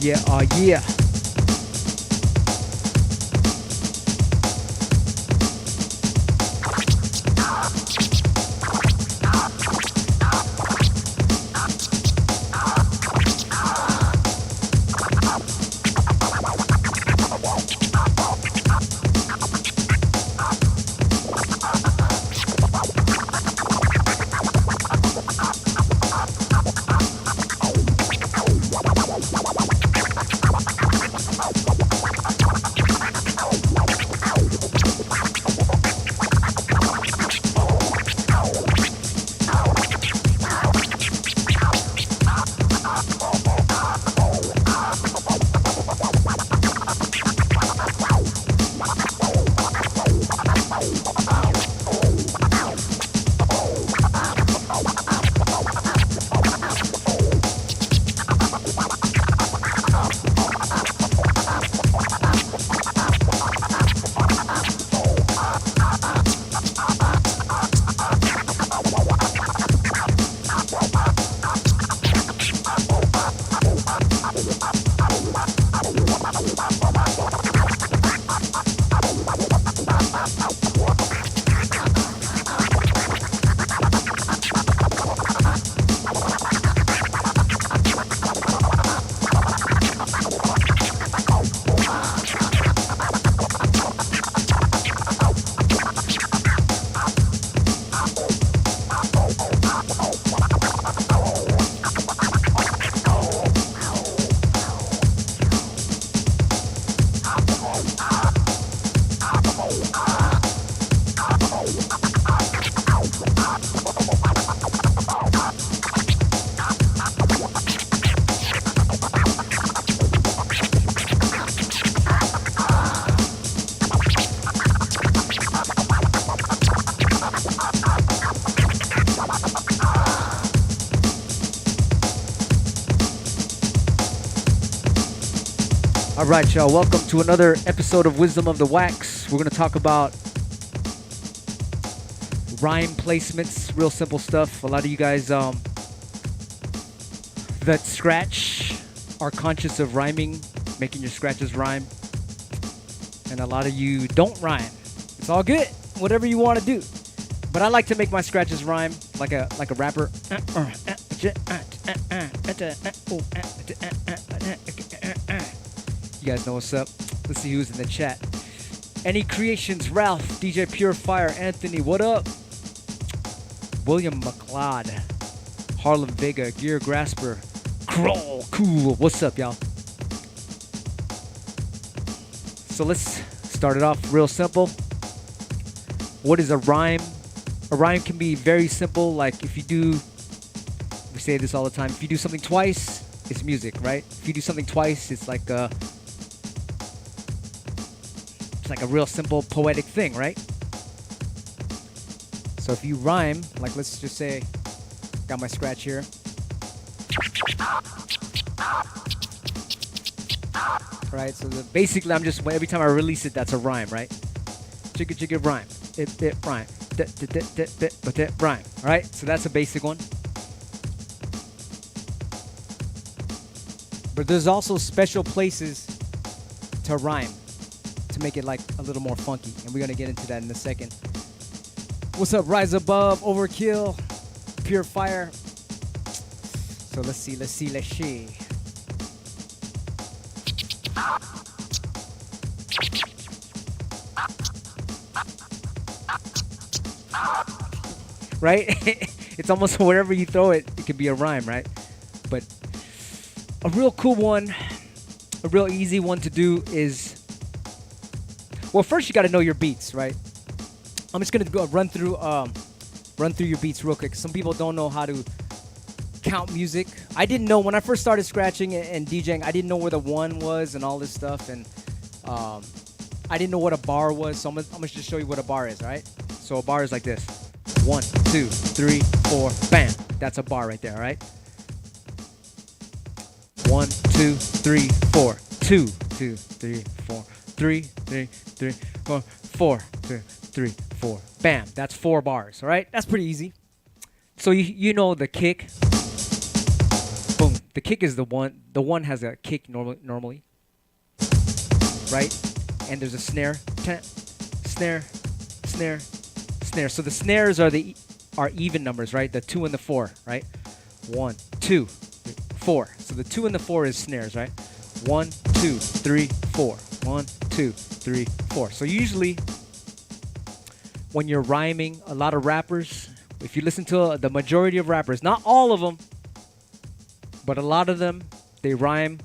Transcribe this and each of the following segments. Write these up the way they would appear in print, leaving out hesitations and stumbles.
yeah, oh yeah. All right, y'all. Welcome to another episode of Wisdom of the Wax. We're going to talk about rhyme placements, real simple stuff. A lot of you guys that scratch are conscious of rhyming, making your scratches rhyme. And a lot of you don't rhyme. It's all good, whatever you want to do. But I like to make my scratches rhyme like a rapper. You guys know what's up. Let's see who's in the chat. Any Creations, Ralph, DJ Purifier, Anthony, what up? William McLeod, Harlem Vega, Gear Grasper, Crawl, cool. What's up, y'all? So let's start it off real simple. What is a rhyme? A rhyme can be very simple. Like if you do, we say this all the time. If you do something twice, it's music, right? If you do something twice, it's like a real simple poetic thing, right? So if you rhyme, like let's just say, got my scratch here. Right, so basically I'm just, every time I release it, that's a rhyme, right? Jigga jigga rhyme, it rhyme, but rhyme, all right? So that's a basic one. But there's also special places to rhyme, to make it like a little more funky, and we're gonna get into that in a second. What's up, Rise Above, Overkill, Pure Fire? So let's see. Right? It's almost wherever you throw it, it could be a rhyme, right? But a real cool one, a real easy one to do is, well, first you got to know your beats, right? I'm just gonna go run through your beats real quick. Some people don't know how to count music. I didn't know when I first started scratching and DJing. I didn't know where the one was and all this stuff, and I didn't know what a bar was. So I'm gonna just show you what a bar is, all right? So a bar is like this: 1, 2, 3, 4, bam. That's a bar right there, all right? 1, 2, 3, 4. 2, 2, 3, 4. 3, 3, 3, 4. 4, 2, 3, 4. Bam. That's 4 bars. All right. That's pretty easy. So you know the kick. Boom. The kick is the one. The one has a kick normally, right? And there's a snare, snare, snare, snare. So the snares are even numbers, right? The 2 and the 4, right? 1, 2, 4. So the 2 and the 4 is snares, right? 1, 2, 3, 4. 1, 2, 3, 4. So usually, when you're rhyming, a lot of rappers, if you listen to the majority of rappers, not all of them, but a lot of them, they rhyme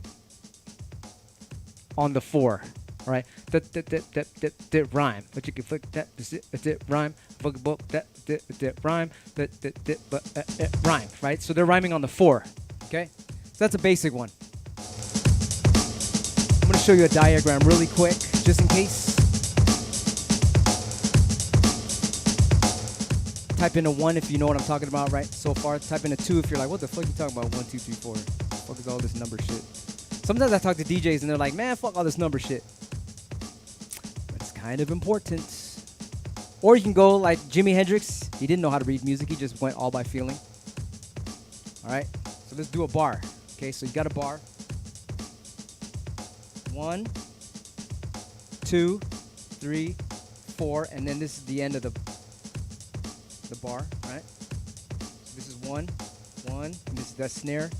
on the 4, right? That rhyme. But you can flick that rhyme. That rhyme. Rhyme, right? So they're rhyming on the 4. Okay? So that's a basic one. I'm going to show you a diagram really quick, just in case. Type in a 1 if you know what I'm talking about, right? So far. Type in a 2 if you're like, what the fuck you talking about? 1, 2, 3, 4. What the fuck is all this number shit? Sometimes I talk to DJs and they're like, man, fuck all this number shit. But it's kind of important. Or you can go like Jimi Hendrix. He didn't know how to read music. He just went all by feeling. All right? So let's do a bar. Okay, so you got a bar. 1, 2, 3, 4. And then this is the end of the bar, right? So this is 1, and this is that snare,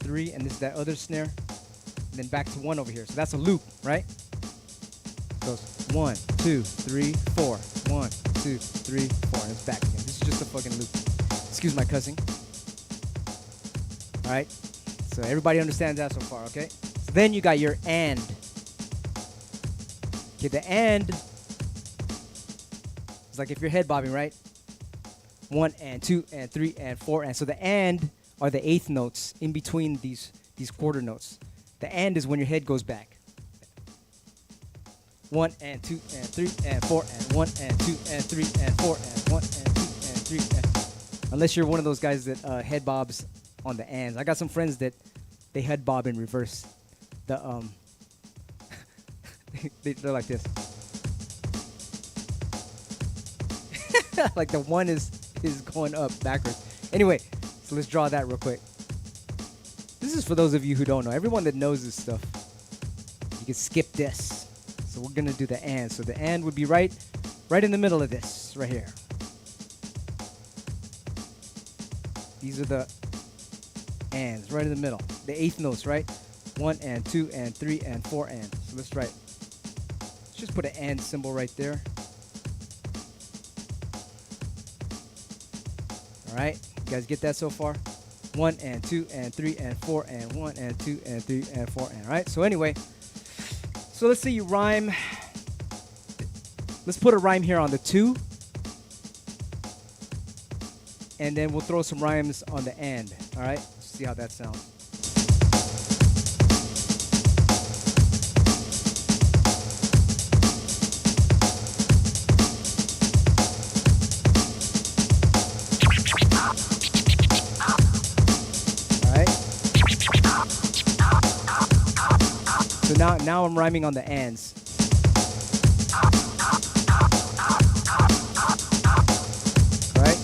3, and this is that other snare, and then back to 1 over here. So that's a loop, right? It goes 1, 2, 3, 4, 1, 2, 3, 4, and it's back again. This is just a fucking loop. Excuse my cussing. All right. So everybody understands that so far, okay? So then you got your and. Okay, the and is like if you're head bobbing, right? 1 and 2 and 3 and 4 and so the and are the eighth notes in between these quarter notes. The and is when your head goes back. 1 and 2 and 3 and 4 and 1 and 2 and 3 and 4 and 1 and 2 and 3 and unless you're one of those guys that head bobs on the ands. I got some friends that they head bob in reverse. They're like this. Like the 1 is going up backwards. Anyway, so let's draw that real quick. This is for those of you who don't know. Everyone that knows this stuff, you can skip this. So we're gonna do the and. So the and would be right in the middle of this, right here. These are the ands, right in the middle. The eighth notes, right? 1 and 2 and 3 and 4 and. So let's just put an and symbol right there. All right, you guys get that so far? 1 and 2 and 3 and 4 and 1 and 2 and 3 and 4 and. All right, so anyway, so let's say you rhyme. Let's put a rhyme here on the 2. And then we'll throw some rhymes on the and. All right, let's see how that sounds. Now I'm rhyming on the ands. Right?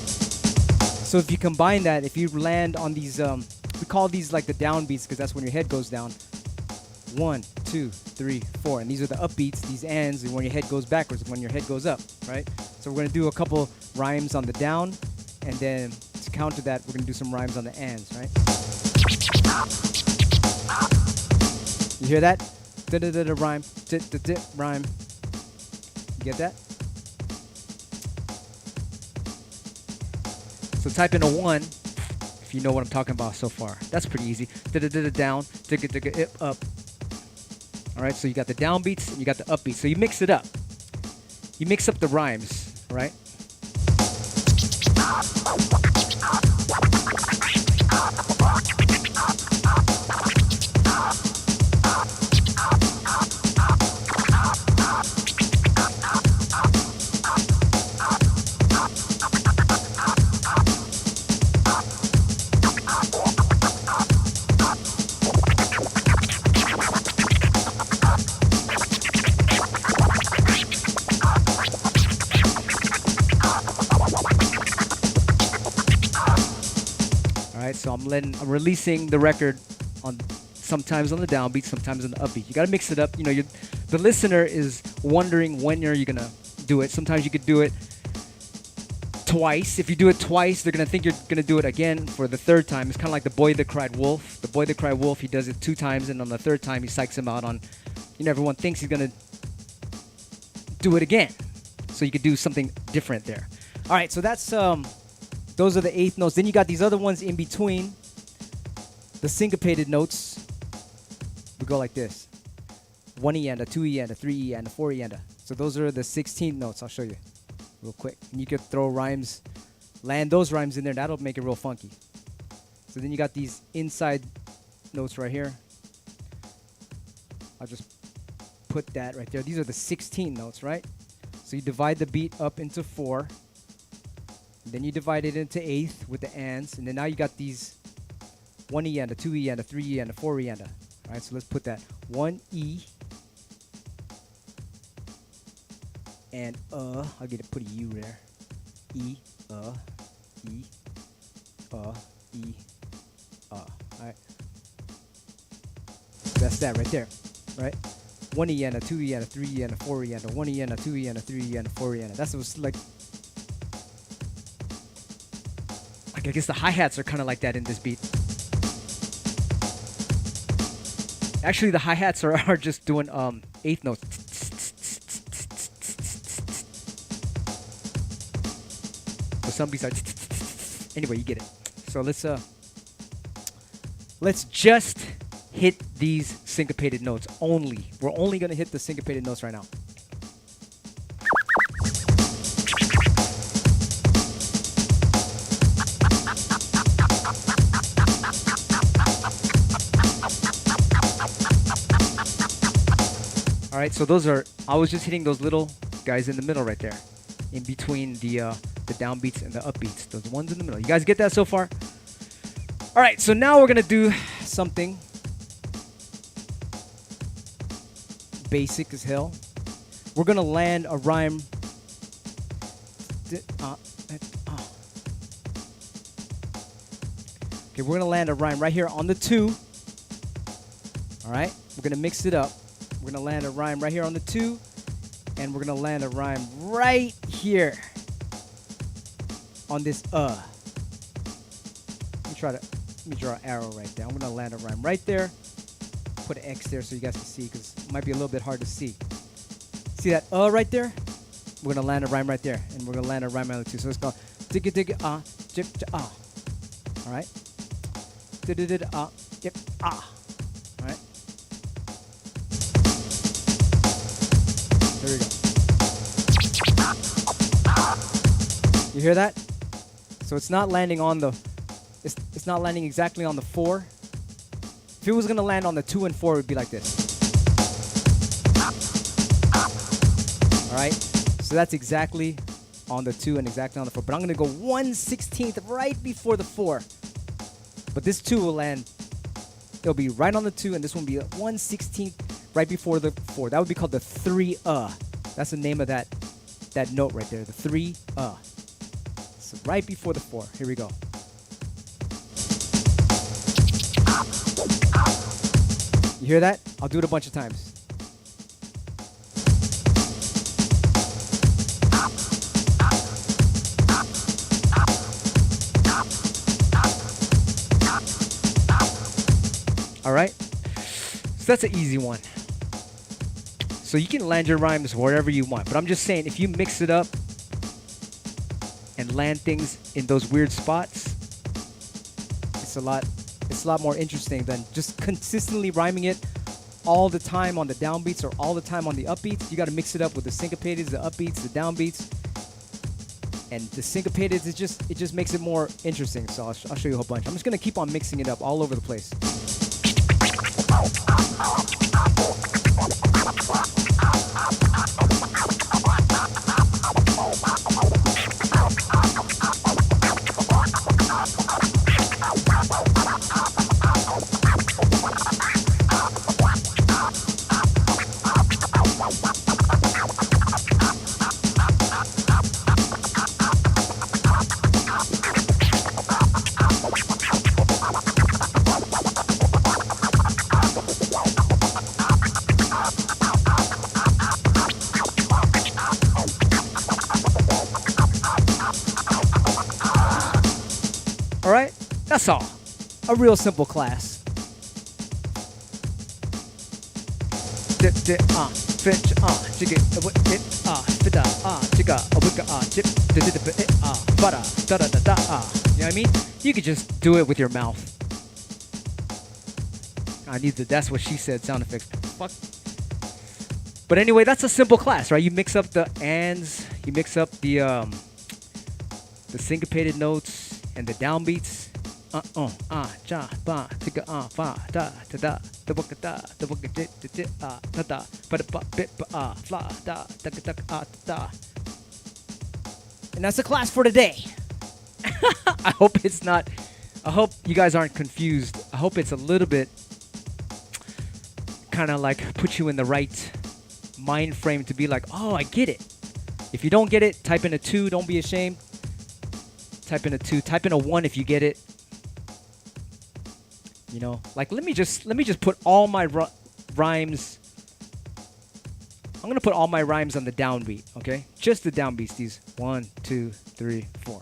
So if you combine that, if you land on these, we call these like the down beats because that's when your head goes down. 1, 2, 3, 4. And these are the up beats, these ands, and when your head goes backwards, when your head goes up, right? So we're going to do a couple rhymes on the down, and then to counter that, we're going to do some rhymes on the ands, right? You hear that? Da-da-da-da rhyme, da-da-da rhyme. You get that? So type in a 1 if you know what I'm talking about so far. That's pretty easy. Da-da-da-da down, da-da-da-da up. All right, so you got the down beats and you got the up beats. So you mix it up. You mix up the rhymes, right? So I'm releasing the record on sometimes on the downbeat, sometimes on the upbeat. You got to mix it up. You know, the listener is wondering when you're gonna do it. Sometimes you could do it twice. If you do it twice, they're gonna think you're gonna do it again for the third time. It's kind of like the boy that cried wolf. The boy that cried wolf, he does it 2 times, and on the third time he psychs him out on, you know, everyone thinks he's gonna do it again. So you could do something different there. All right, so that's those are the eighth notes. Then you got these other ones in between. The syncopated notes. We go like this: 1 E and a 2 E and a 3 E and a 4 E and a. So those are the 16th notes. I'll show you real quick. And you could throw rhymes, land those rhymes in there. That'll make it real funky. So then you got these inside notes right here. I'll just put that right there. These are the 16 notes, right? So you divide the beat up into 4. Then you divide it into eighth with the ands. And then now you got these 1 E and a 2 E and a 3 E and a 4 E and a. All right, so let's put that 1 E and I'll get to put a U there. E, E, E, All right. So that's that right there, right? 1 E and a 2 E and a 3 E and a 4 E and a 1 E and a 2 E and a 3 E and a 4 E and a. That's what's like. I guess the hi-hats are kind of like that in this beat. Actually, the hi-hats are just doing eighth notes. So some beats are anyway, you get it. So let's just hit these syncopated notes only. We're only gonna hit the syncopated notes right now. All right, so I was just hitting those little guys in the middle right there, in between the downbeats and the upbeats, those ones in the middle. You guys get that so far? All right, so now we're gonna do something basic as hell. We're gonna land a rhyme. Okay, we're gonna land a rhyme right here on the 2. All right, we're gonna mix it up. We're gonna land a rhyme right here on the 2, and we're gonna land a rhyme right here on this Let me draw an arrow right there. I'm gonna land a rhyme right there. Put an X there so you guys can see, because it might be a little bit hard to see. See that right there? We're gonna land a rhyme right there, and we're gonna land a rhyme on the 2. So let's go digga digga jip ah. All right. Digga jip ah. All right. There we go. You hear that? So it's not landing on the, it's not landing exactly on the 4. If it was gonna land on the 2 and 4, it would be like this. All right. So that's exactly on the 2 and exactly on the 4. But I'm gonna go 1/16 right before the 4. But this 2 will land. It'll be right on the 2, and this one will be 1/16 right before the 4. That would be called the 3 That's the name of that note right there, the 3 So right before the 4. Here we go. You hear that? I'll do it a bunch of times. All right. So that's an easy one. So you can land your rhymes wherever you want, but I'm just saying, if you mix it up and land things in those weird spots, it's a lot more interesting than just consistently rhyming it all the time on the downbeats or all the time on the upbeats. You got to mix it up with the syncopateds, the upbeats, the downbeats, and the syncopateds. It just makes it more interesting. So I'll show you a whole bunch. I'm just gonna keep on mixing it up all over the place. that's all. A real simple class. You know what I mean? You could just do it with your mouth. I need the "that's what she said" sound effects. Fuck. But anyway, that's a simple class, right? You mix up the ands, you mix up the syncopated notes and the downbeats. Ja, ba, tika, fa, da, da, da, da, book, da, da, book, da, da, da, da, ba, da, bit, ba, fla, da, da, da, da. And that's the class for today. I hope you guys aren't confused. I hope it's a little bit kind of like put you in the right mind frame to be like, oh, I get it. If you don't get it, type in a 2. Don't be ashamed. Type in a 2. Type in a 1 if you get it. You know, like let me just put all my rhymes. I'm gonna put all my rhymes on the downbeat, okay? Just the downbeats. These 1, 2, 3, 4.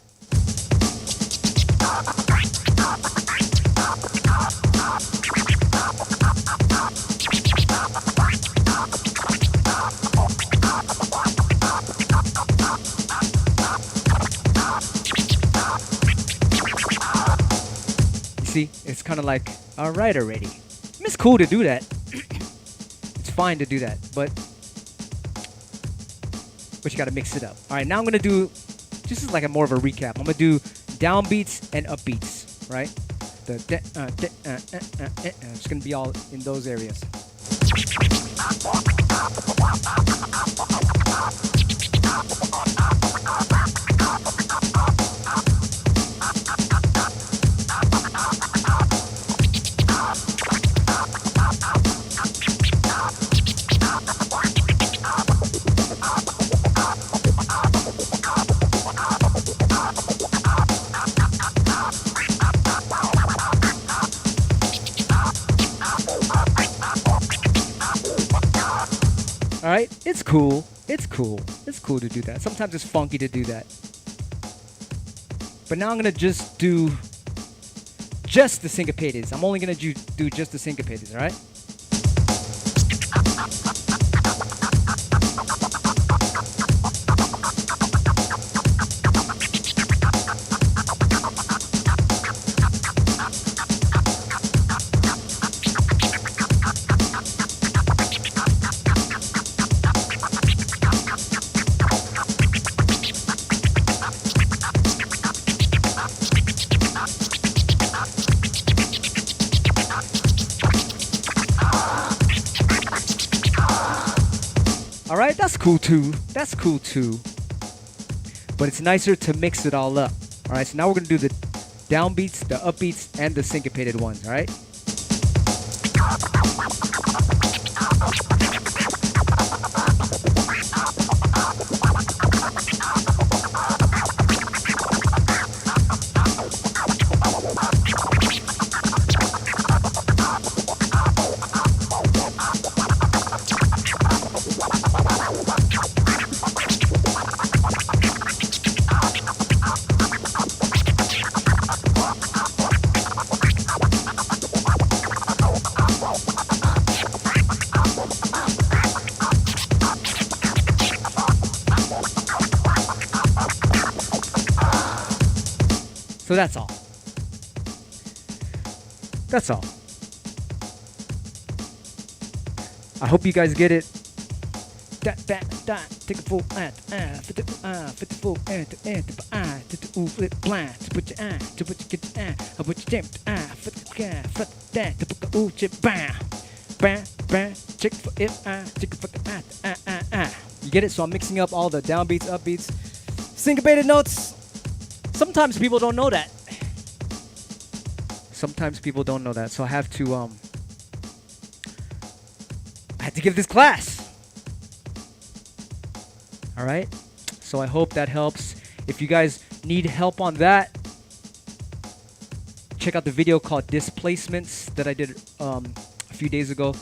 See, it's kind of like, all right already. It's cool to do that. It's fine to do that, but you got to mix it up. All right, now I'm going to do, this is like a more of a recap. I'm going to do downbeats and upbeats, right? It's going to be all in those areas. All right, it's cool. It's cool. It's cool to do that. Sometimes it's funky to do that. But now I'm gonna just do just the syncopateds. I'm only gonna do just the syncopateds. All right. All right, that's cool too. That's cool too. But it's nicer to mix it all up. All right, so now we're gonna do the downbeats, the upbeats, and the syncopated ones. All right. So that's all. That's all. I hope you guys get it. Take a full fit the full to flip blind to put your to put your I put your that to put the chip bam check for it check for the You get it? So I'm mixing up all the downbeats, upbeats, syncopated notes. Sometimes people don't know that. So I have to give this class. All right. So I hope that helps. If you guys need help on that, check out the video called Displacements that I did a few days ago.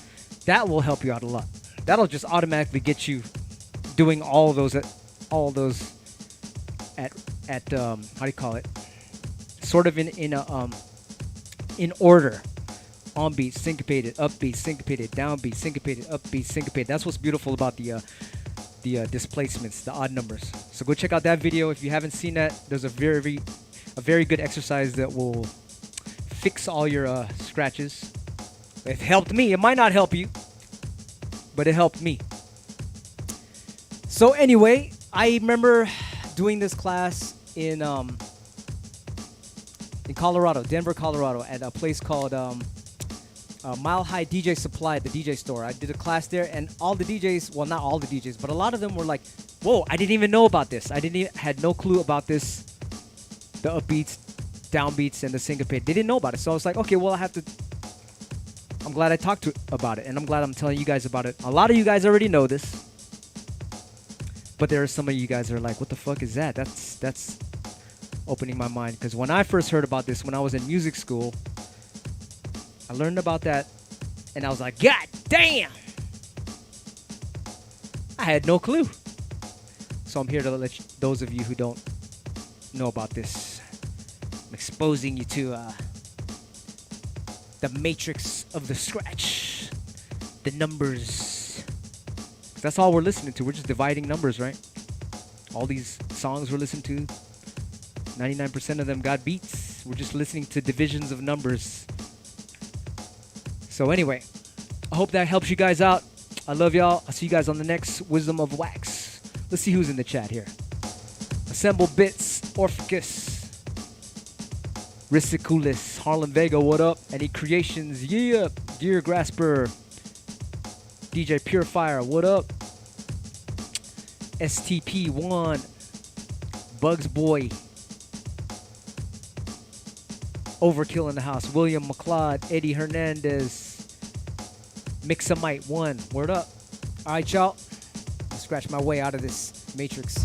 That will help you out a lot. That'll just automatically get you doing all those at how do you call it? Sort of in a in order. On beat, syncopated, upbeat, syncopated, downbeat, syncopated, upbeat, syncopated. That's what's beautiful about the displacements, the odd numbers. So go check out that video if you haven't seen that. There's a very good exercise that will fix all your scratches. It helped me. It might not help you, but it helped me. So anyway, I remember doing this class in Colorado, Denver, Colorado, at a place called Mile High DJ Supply at the DJ store. I did a class there, and all the DJs, well, not all the DJs, but a lot of them were like, whoa, I didn't even know about this. Had no clue about this, the upbeats, downbeats, and the syncopate. They didn't know about it. So I was like, okay, well, I'm glad I talked about it, and I'm glad I'm telling you guys about it. A lot of you guys already know this, but there are some of you guys that are like, what the fuck is that? That's opening my mind, because when I first heard about this, when I was in music school, I learned about that, and I was like, God damn! I had no clue. So I'm here to let those of you who don't know about this, I'm exposing you to the matrix of the scratch, the numbers. That's all we're listening to. We're just dividing numbers, right? All these songs we're listening to, 99% of them got beats. We're just listening to divisions of numbers. So anyway, I hope that helps you guys out. I love y'all. I'll see you guys on the next Wisdom of Wax. Let's see who's in the chat here. Assemble Bits, Orpheus, Rissiculus, Harlem Vega, what up? Any Creations, yeah. Gear Grasper, DJ Purifier, what up? STP1, Bugs Boy, Overkill in the house, William McLeod, Eddie Hernandez, Mixamite 1, word up. All right, y'all. I'll scratch my way out of this matrix.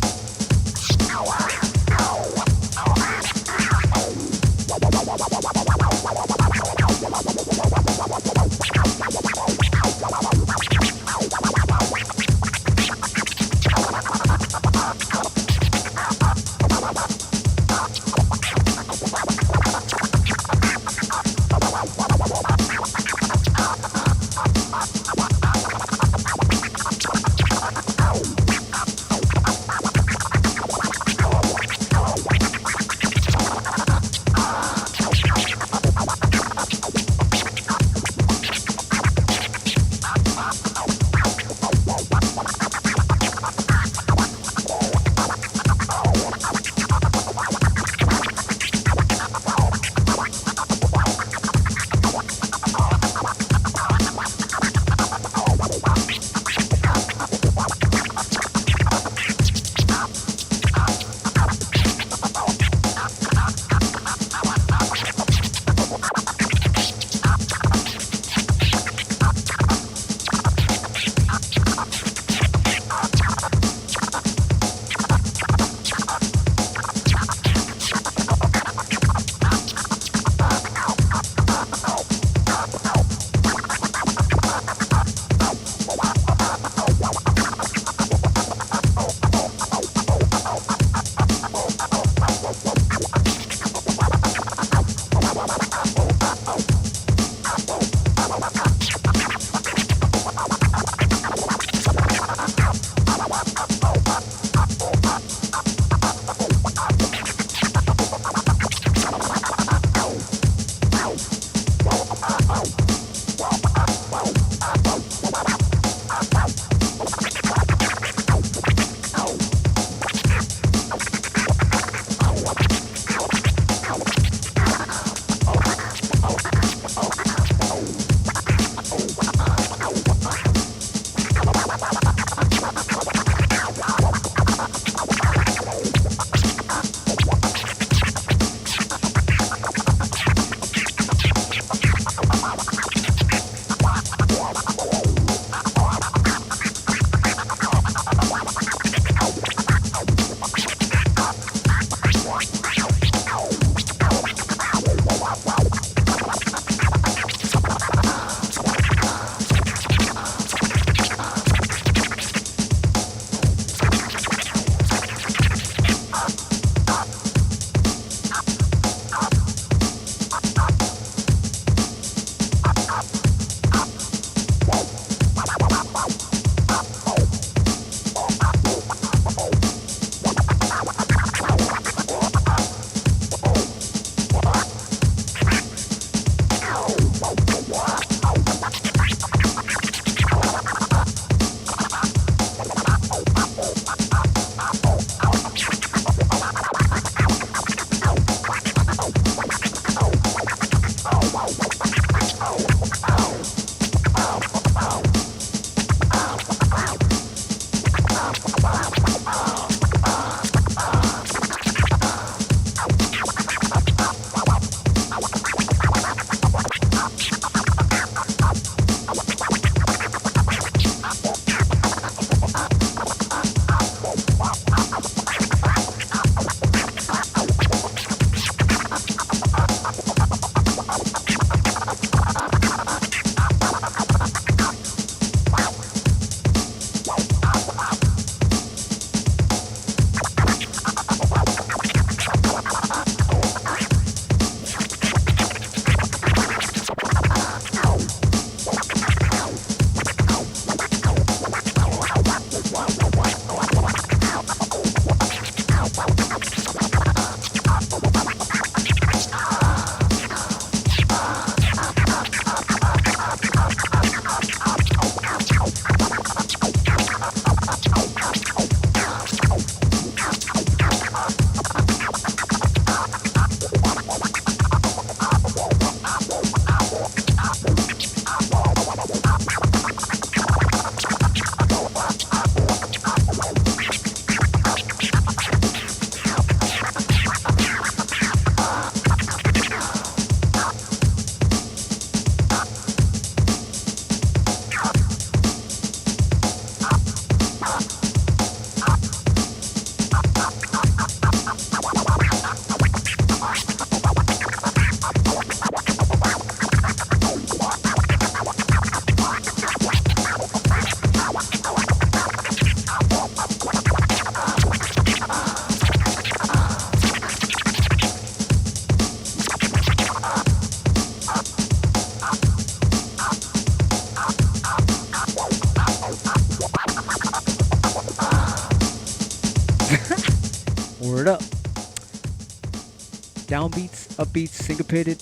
downbeats, upbeats, syncopated,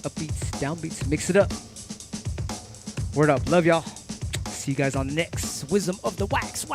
upbeats, downbeats. Mix it up. Word up. Love y'all. See you guys on the next Wisdom of the Wax.